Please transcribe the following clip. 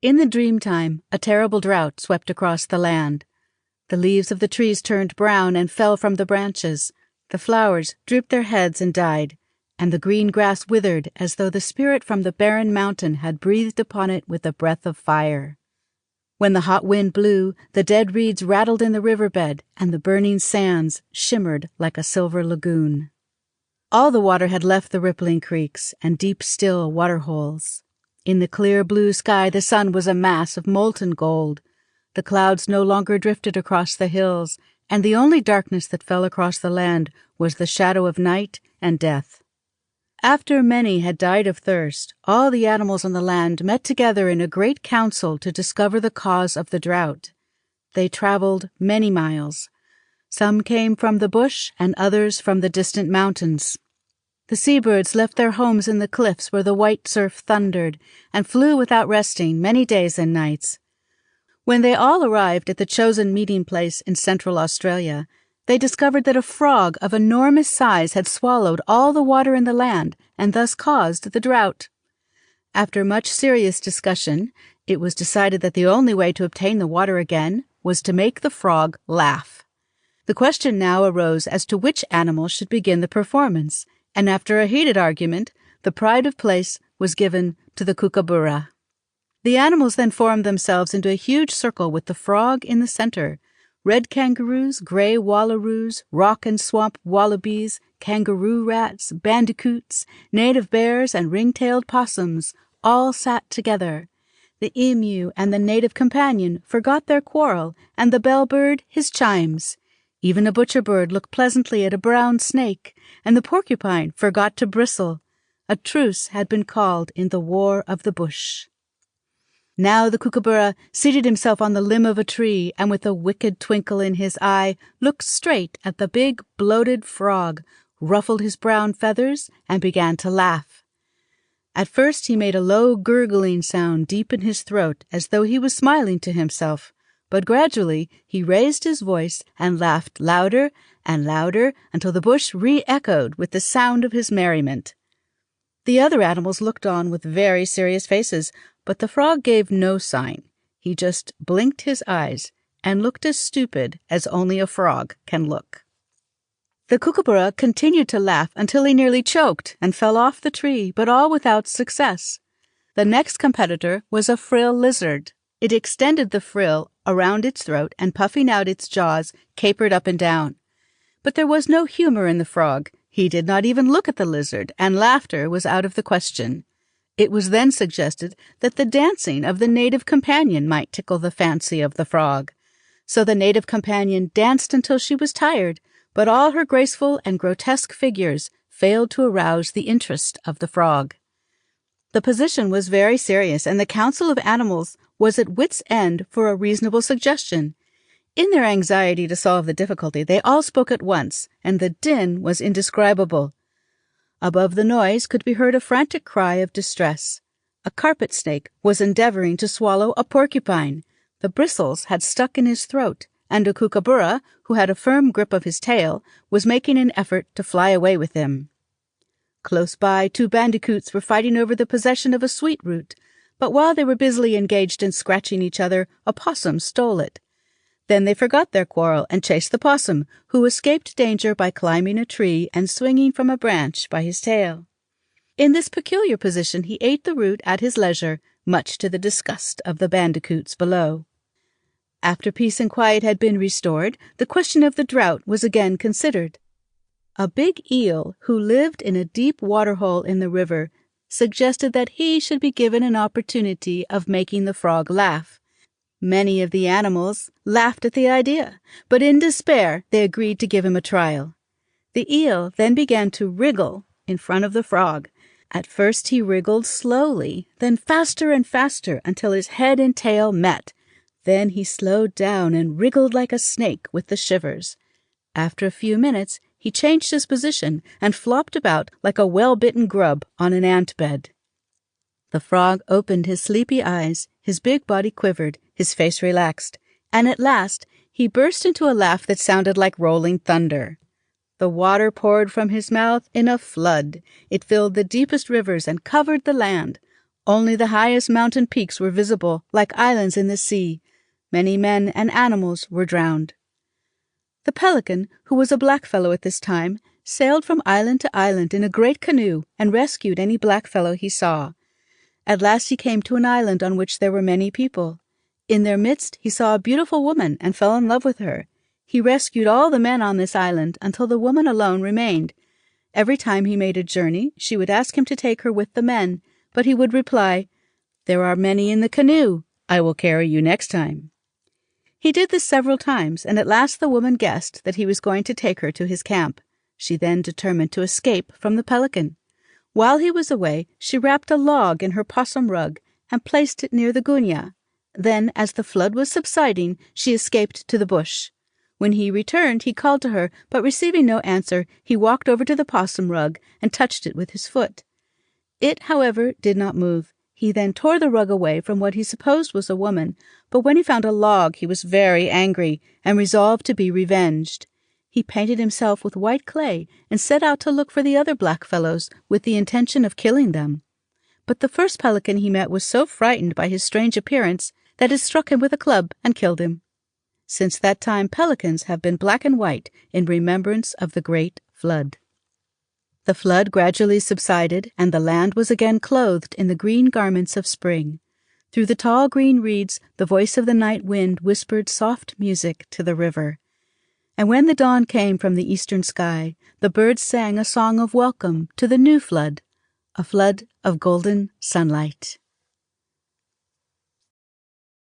In the dream time, a terrible drought swept across the land. The leaves of the trees turned brown and fell from the branches. The flowers drooped their heads and died, and the green grass withered as though the spirit from the barren mountain had breathed upon it with a breath of fire. When the hot wind blew, the dead reeds rattled in the riverbed, and the burning sands shimmered like a silver lagoon. All the water had left the rippling creeks and deep still waterholes. In the clear blue sky the sun was a mass of molten gold. The clouds no longer drifted across the hills, and the only darkness that fell across the land was the shadow of night and death. After many had died of thirst, all the animals on the land met together in a great council to discover the cause of the drought. They traveled many miles. Some came from the bush and others from the distant mountains. The seabirds left their homes in the cliffs where the white surf thundered and flew without resting many days and nights. When they all arrived at the chosen meeting place in Central Australia, they discovered that a frog of enormous size had swallowed all the water in the land and thus caused the drought. After much serious discussion, it was decided that the only way to obtain the water again was to make the frog laugh. The question now arose as to which animal should begin the performance, and after a heated argument, the pride of place was given to the Cucabura. The animals then formed themselves into a huge circle with the frog in the center. Red kangaroos, gray wallaroos, rock and swamp wallabies, kangaroo rats, bandicoots, native bears, and ring-tailed possums all sat together. The emu and the native companion forgot their quarrel, and the bellbird his chimes. Even a butcher bird looked pleasantly at a brown snake, and the porcupine forgot to bristle. A truce had been called in the war of the bush. Now the Cucabura seated himself on the limb of a tree, and with a wicked twinkle in his eye, looked straight at the big, bloated frog, ruffled his brown feathers, and began to laugh. At first he made a low gurgling sound deep in his throat, as though he was smiling to himself, but gradually he raised his voice and laughed louder and louder until the bush re-echoed with the sound of his merriment. The other animals looked on with very serious faces, but the frog gave no sign. He just blinked his eyes and looked as stupid as only a frog can look. The Cucabura continued to laugh until he nearly choked and fell off the tree, but all without success. The next competitor was a frill lizard. It extended the frill around its throat and, puffing out its jaws, capered up and down. But there was no humor in the frog. He did not even look at the lizard, and laughter was out of the question. It was then suggested that the dancing of the native companion might tickle the fancy of the frog. So the native companion danced until she was tired, but all her graceful and grotesque figures failed to arouse the interest of the frog. The position was very serious, and the Council of Animals was at wit's end for a reasonable suggestion. In their anxiety to solve the difficulty, they all spoke at once, and the din was indescribable. Above the noise could be heard a frantic cry of distress. A carpet snake was endeavoring to swallow a porcupine. The bristles had stuck in his throat, and a Cucabura, who had a firm grip of his tail, was making an effort to fly away with him. Close by, 2 bandicoots were fighting over the possession of a sweet root, but while they were busily engaged in scratching each other, a possum stole it. Then they forgot their quarrel and chased the possum, who escaped danger by climbing a tree and swinging from a branch by his tail. In this peculiar position he ate the root at his leisure, much to the disgust of the bandicoots below. After peace and quiet had been restored, the question of the drought was again considered. A big eel, who lived in a deep waterhole in the river, suggested that he should be given an opportunity of making the frog laugh. Many of the animals laughed at the idea, but in despair they agreed to give him a trial. The eel then began to wriggle in front of the frog. At first he wriggled slowly, then faster and faster until his head and tail met. Then he slowed down and wriggled like a snake with the shivers. After a few minutes, he changed his position and flopped about like a well-bitten grub on an ant bed. The frog opened his sleepy eyes, his big body quivered, his face relaxed, and at last he burst into a laugh that sounded like rolling thunder. The water poured from his mouth in a flood. It filled the deepest rivers and covered the land. Only the highest mountain peaks were visible, like islands in the sea. Many men and animals were drowned. The Pelican, who was a blackfellow at this time, sailed from island to island in a great canoe and rescued any blackfellow he saw. At last he came to an island on which there were many people. In their midst he saw a beautiful woman and fell in love with her. He rescued all the men on this island until the woman alone remained. Every time he made a journey, she would ask him to take her with the men, but he would reply, "There are many in the canoe. I will carry you next time." He did this several times, and at last the woman guessed that he was going to take her to his camp. She then determined to escape from the Pelican. While he was away, she wrapped a log in her possum rug and placed it near the gunyah. Then, as the flood was subsiding, she escaped to the bush. When he returned, he called to her, but receiving no answer, he walked over to the possum rug and touched it with his foot. It, however, did not move. He then tore the rug away from what he supposed was a woman, but when he found a log, he was very angry and resolved to be revenged. He painted himself with white clay and set out to look for the other blackfellows with the intention of killing them. But the first pelican he met was so frightened by his strange appearance that it struck him with a club and killed him. Since that time, pelicans have been black and white in remembrance of the great flood. The flood gradually subsided, and the land was again clothed in the green garments of spring. Through the tall green reeds, the voice of the night wind whispered soft music to the river. And when the dawn came from the eastern sky, the birds sang a song of welcome to the new flood, a flood of golden sunlight.